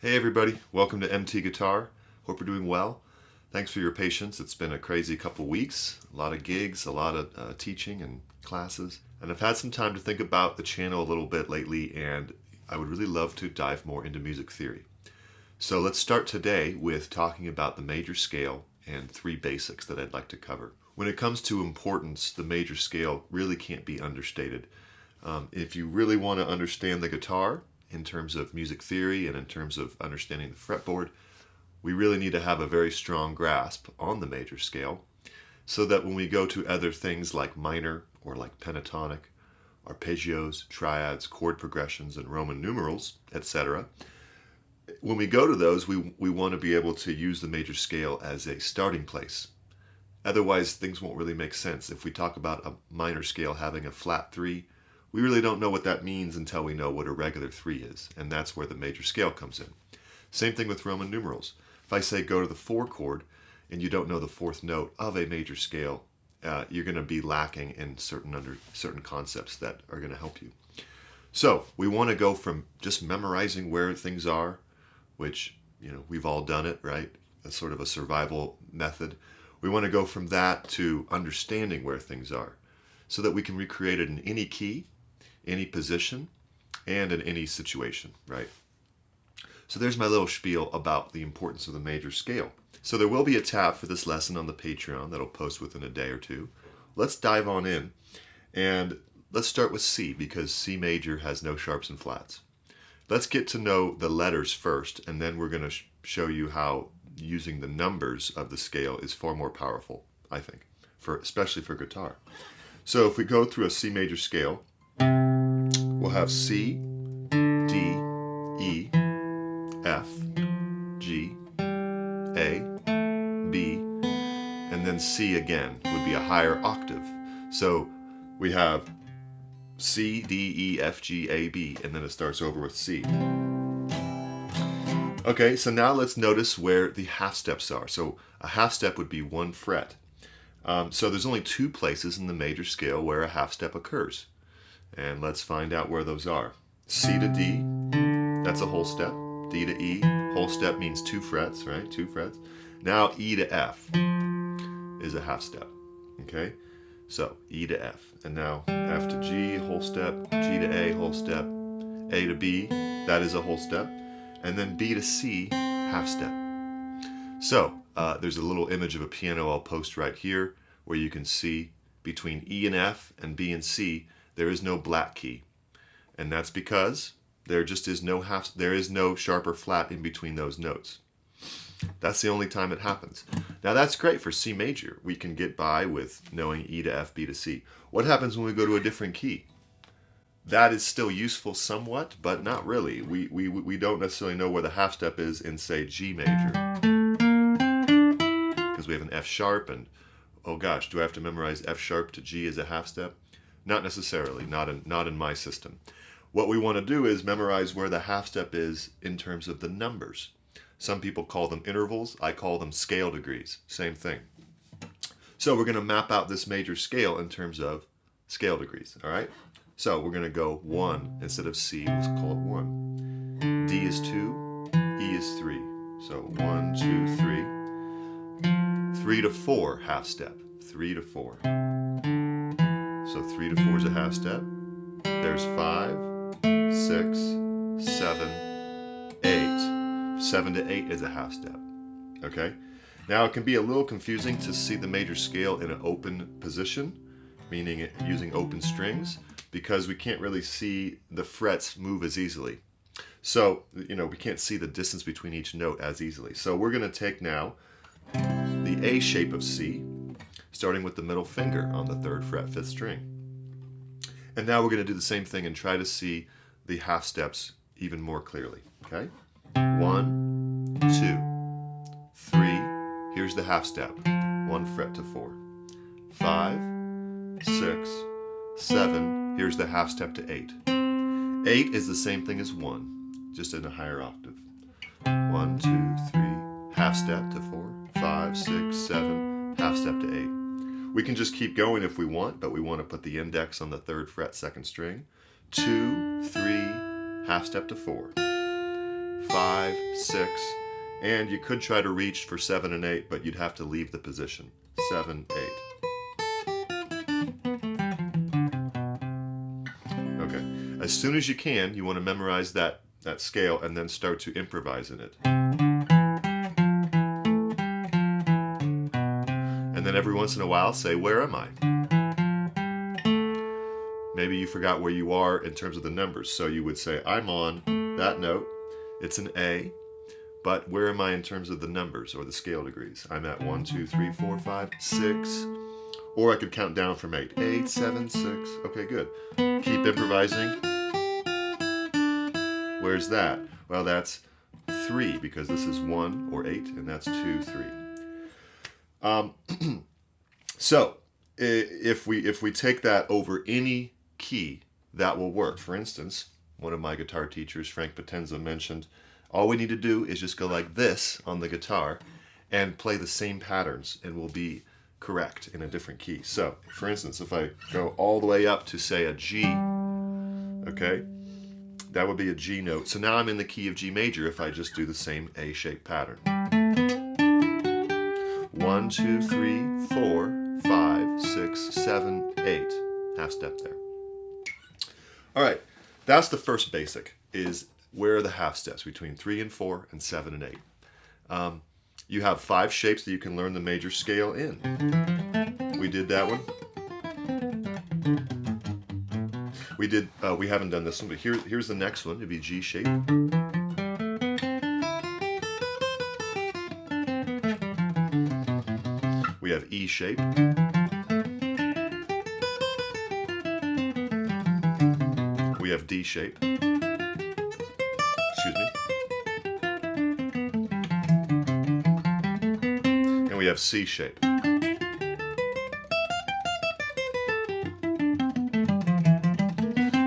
Hey everybody, welcome to MT Guitar. Hope you're doing well. Thanks for your patience. It's been a crazy couple weeks, a lot of gigs, a lot of teaching and classes. And I've had some time to think about the channel a little bit lately, and I would really love to dive more into music theory. So let's start today with talking about the major scale and three basics that I'd like to cover. When it comes to importance, the major scale really can't be understated. If you really want to understand the guitar, in terms of music theory and in terms of understanding the fretboard, we really need to have a very strong grasp on the major scale so that when we go to other things like minor or like pentatonic, arpeggios, triads, chord progressions, and Roman numerals, etc., when we go to those, we want to be able to use the major scale as a starting place. Otherwise, things won't really make sense. If we talk about a minor scale having a flat 3, we really don't know what that means until we know what a regular 3 is, and that's where the major scale comes in. Same thing with Roman numerals. If I say go to the 4 chord and you don't know the 4th note of a major scale, you're going to be lacking in certain concepts that are going to help you. So we want to go from just memorizing where things are, which we've all done it, right? That's sort of a survival method. We want to go from that to understanding where things are so that we can recreate it in any key, any position, and in any situation, right? So there's my little spiel about the importance of the major scale. So there will be a tab for this lesson on the Patreon that'll post within a day or two. Let's dive on in, and let's start with C, because C major has no sharps and flats. Let's get to know the letters first, and then we're going to show you how using the numbers of the scale is far more powerful, I think, especially for guitar. So if we go through a C major scale, we'll have C, D, E, F, G, A, B, and then C again would be a higher octave. So we have C, D, E, F, G, A, B, and then it starts over with C. Okay, so now let's notice where the half steps are. So a half step would be 1 fret. So there's only 2 places in the major scale where a half step occurs. And let's find out where those are. C to D, that's a whole step. D to E, whole step means 2 frets, right? 2 frets. Now E to F is a half step, okay? So E to F. And now F to G, whole step. G to A, whole step. A to B, that is a whole step. And then B to C, half step. So there's a little image of a piano I'll post right here where you can see between E and F and B and C there is no black key, and that's because there just is no sharp or flat in between those notes. That's the only time it happens. Now that's great for C major. We can get by with knowing E to F, B to C. What happens when we go to a different key? That is still useful somewhat, but not really. We don't necessarily know where the half step is in, say, G major, because we have an F sharp, and oh gosh, do I have to memorize F sharp to G as a half step? Not necessarily, not in my system. What we want to do is memorize where the half step is in terms of the numbers. Some people call them intervals, I call them scale degrees, same thing. So we're going to map out this major scale in terms of scale degrees, all right? So we're going to go 1 instead of C, let's call it 1. D is 2, E is 3. So 1, 2, 3. 3 to 4, half step, 3 to 4. So 3 to 4 is a half step. There's 5, 6, 7, 8. 7 to 8 is a half step. Okay? Now it can be a little confusing to see the major scale in an open position, meaning using open strings, because we can't really see the frets move as easily. So, we can't see the distance between each note as easily. So we're going to take now the A shape of C, starting with the middle finger on the 3rd fret, 5th string. And now we're going to do the same thing and try to see the half steps even more clearly. Okay? 1, 2, 3. Here's the half step. 1 fret to 4. 5, 6, 7. Here's the half step to 8. 8 is the same thing as 1, just in a higher octave. 1, 2, 3. Half step to 4. 5, 6, 7. Half step to 8. We can just keep going if we want, but we want to put the index on the 3rd fret, 2nd string. 2, 3, half step to 4. 5, 6, and you could try to reach for 7 and 8, but you'd have to leave the position. 7, 8. Okay. As soon as you can, you want to memorize that scale and then start to improvise in it. And then every once in a while say, where am I? Maybe you forgot where you are in terms of the numbers. So you would say, I'm on that note. It's an A. But where am I in terms of the numbers or the scale degrees? I'm at 1, 2, 3, 4, 5, 6. Or I could count down from 8. 8, 7, 6. Okay, good. Keep improvising. Where's that? Well, that's 3 because this is 1 or 8, and that's 2, 3. So if we take that over any key, that will work. For instance, one of my guitar teachers, Frank Potenza, mentioned all we need to do is just go like this on the guitar and play the same patterns and we'll be correct in a different key. So, for instance, if I go all the way up to, say, a G, okay, that would be a G note. So now I'm in the key of G major if I just do the same A-shaped pattern. 1, 2, 3, 4, 5, 6, 7, 8. Half step there. All right, that's the first basic, is where are the half steps between 3 and 4 and 7 and 8. You have 5 shapes that you can learn the major scale in. We did that one. We haven't done this one, but here's the next one. It'd be G shape. We have E shape. We have D shape. Excuse me. And we have C shape.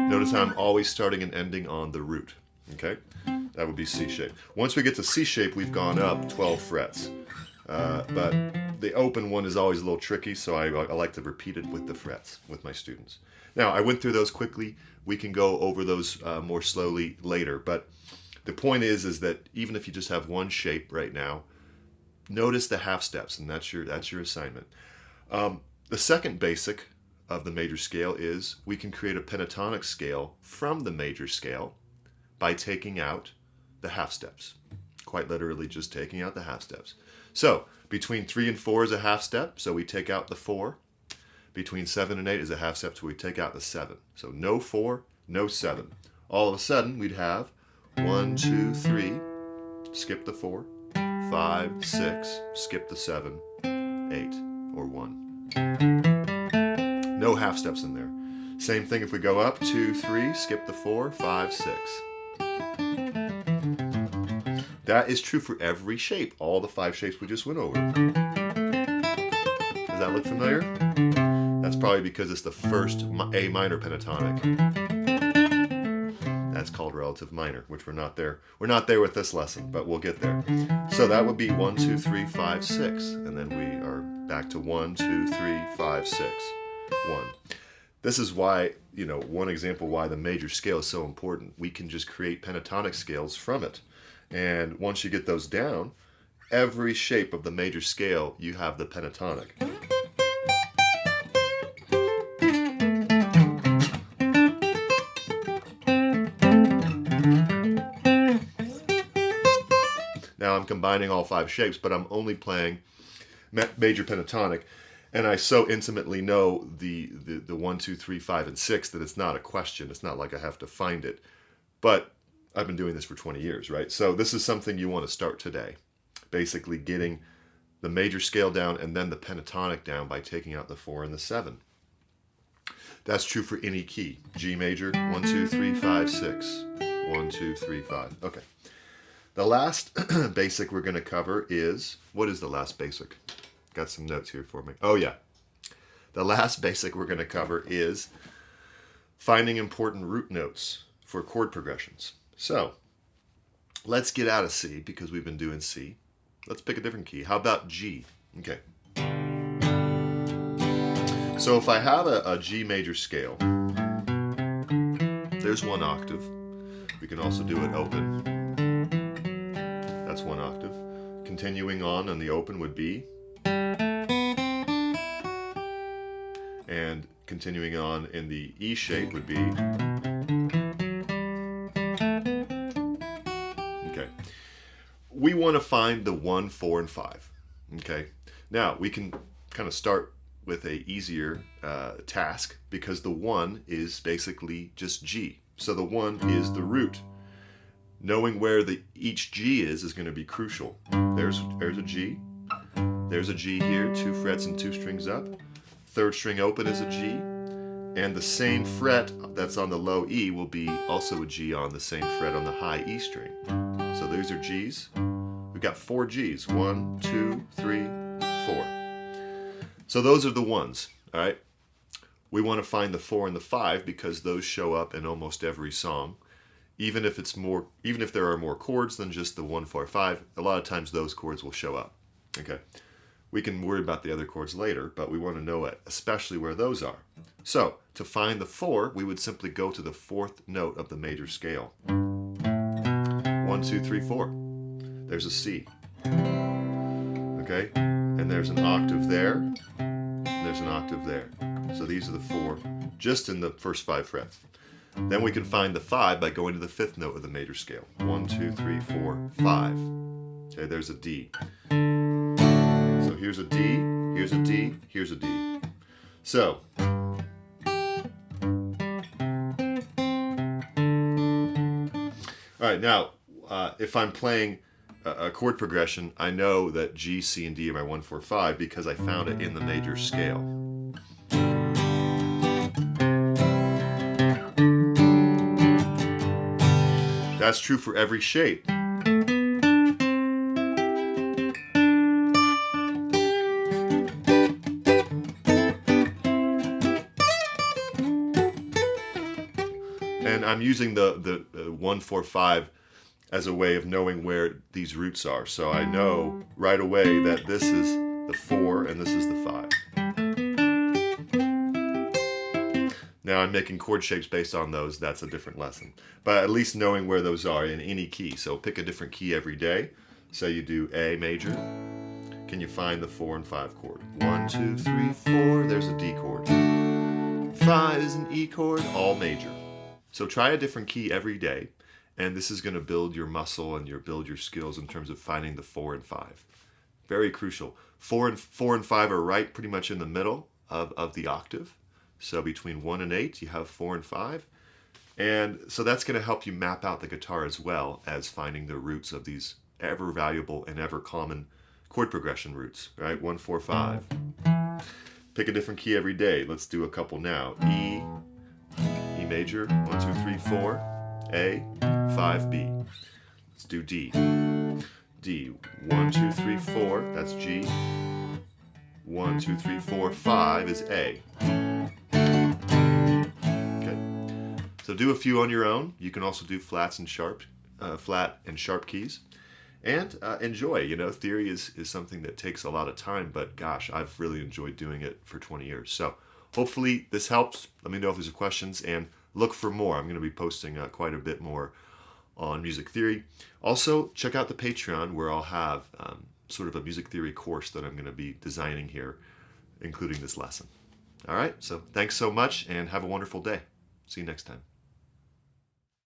Notice how I'm always starting and ending on the root. Okay? That would be C shape. Once we get to C shape, we've gone up 12 frets. But the open one is always a little tricky, so I like to repeat it with the frets with my students. Now, I went through those quickly. We can go over those more slowly later. But the point is that even if you just have one shape right now, notice the half steps, and that's your assignment. The second basic of the major scale is we can create a pentatonic scale from the major scale by taking out the half steps. Quite literally just taking out the half steps. So between 3 and 4 is a half step, so we take out the 4. Between 7 and 8 is a half step, so we take out the 7. So no 4, no 7. All of a sudden we'd have 1, 2, 3, skip the 4, 5, 6, skip the 7, 8, or 1. No half steps in there. Same thing if we go up, 2, 3, skip the 4, 5, 6. That is true for every shape, all the 5 shapes we just went over. Does that look familiar? That's probably because it's the first A minor pentatonic. That's called relative minor, which we're not there. We're not there with this lesson, but we'll get there. So that would be 1, 2, 3, 5, 6. And then we are back to 1, 2, 3, 5, 6, 1. This is why, one example why the major scale is so important. We can just create pentatonic scales from it. And once you get those down, every shape of the major scale, you have the pentatonic. Now I'm combining all 5 shapes, but I'm only playing major pentatonic, and I so intimately know the 1, 2, 3, 5, and 6 that it's not a question. It's not like I have to find it. But I've been doing this for 20 years, right? So this is something you want to start today. Basically getting the major scale down and then the pentatonic down by taking out the 4 and the 7. That's true for any key. G major, 1, 2, 3, 5, 6. 1, 2, 3, 5. Okay. The last basic we're going to cover is, what is the last basic? Got some notes here for me. Oh yeah. The last basic we're going to cover is finding important root notes for chord progressions. So let's get out of C because we've been doing C. Let's pick a different key. How about G? Okay. So if I have a G major scale, there's one octave. We can also do it open. that's one octave. Continuing on the open would be, and continuing on in the E shape would be. Okay. We want to find the 1, 4, and 5. Okay. Now we can kind of start with a easier task, because the 1 is basically just G. So the 1 is the root. Knowing where each G is going to be crucial. There's a G. There's a G here, 2 frets and 2 strings up. 3rd string open is a G. And the same fret that's on the low E will be also a G on the same fret on the high E string. So these are Gs. We've got 4 Gs. 1, 2, 3, 4. So those are the ones, all right? We want to find the 4 and the 5 because those show up in almost every song. Even if there are more chords than just the 1, 4, 5, a lot of times those chords will show up. Okay. We can worry about the other chords later, but we want to know especially where those are. So, to find the 4, we would simply go to the 4th note of the major scale. 1, 2, 3, 4. There's a C. Okay? And there's an octave there. And there's an octave there. So these are the 4 just in the first 5 frets. Then we can find the 5 by going to the 5th note of the major scale. 1, 2, 3, 4, 5. Okay, there's a D. So here's a D, here's a D, here's a D. So, all right, now, if I'm playing a chord progression, I know that G, C, and D are my 1, 4, 5 because I found it in the major scale. That's true for every shape. And I'm using the 1, 4, 5 as a way of knowing where these roots are. So I know right away that this is the 4 and this is the 5. Now I'm making chord shapes based on those. That's a different lesson. But at least knowing where those are in any key. So pick a different key every day. Say you do A major. Can you find the 4 and 5 chord? 1, 2, 3, 4. There's a D chord. 5 is an E chord, all major. So try a different key every day. And this is going to build your muscle and build your skills in terms of finding the 4 and 5. Very crucial. 4 and 5 are right pretty much in the middle of the octave. So between 1 and 8, you have 4 and 5. And so that's going to help you map out the guitar as well as finding the roots of these ever valuable and ever common chord progression roots, right? 1, 4, 5. Pick a different key every day. Let's do a couple now. E major, 1, 2, 3, 4. A, 5, B. Let's do D. D, 1, 2, 3, 4. That's G. 1, 2, 3, 4, 5 is A. So do a few on your own. You can also do flat and sharp keys, and enjoy. You know, theory is something that takes a lot of time, but gosh, I've really enjoyed doing it for 20 years. So hopefully this helps. Let me know if there's questions, and look for more. I'm going to be posting quite a bit more on music theory. Also, check out the Patreon where I'll have sort of a music theory course that I'm going to be designing here, including this lesson. All right, so thanks so much, and have a wonderful day. See you next time.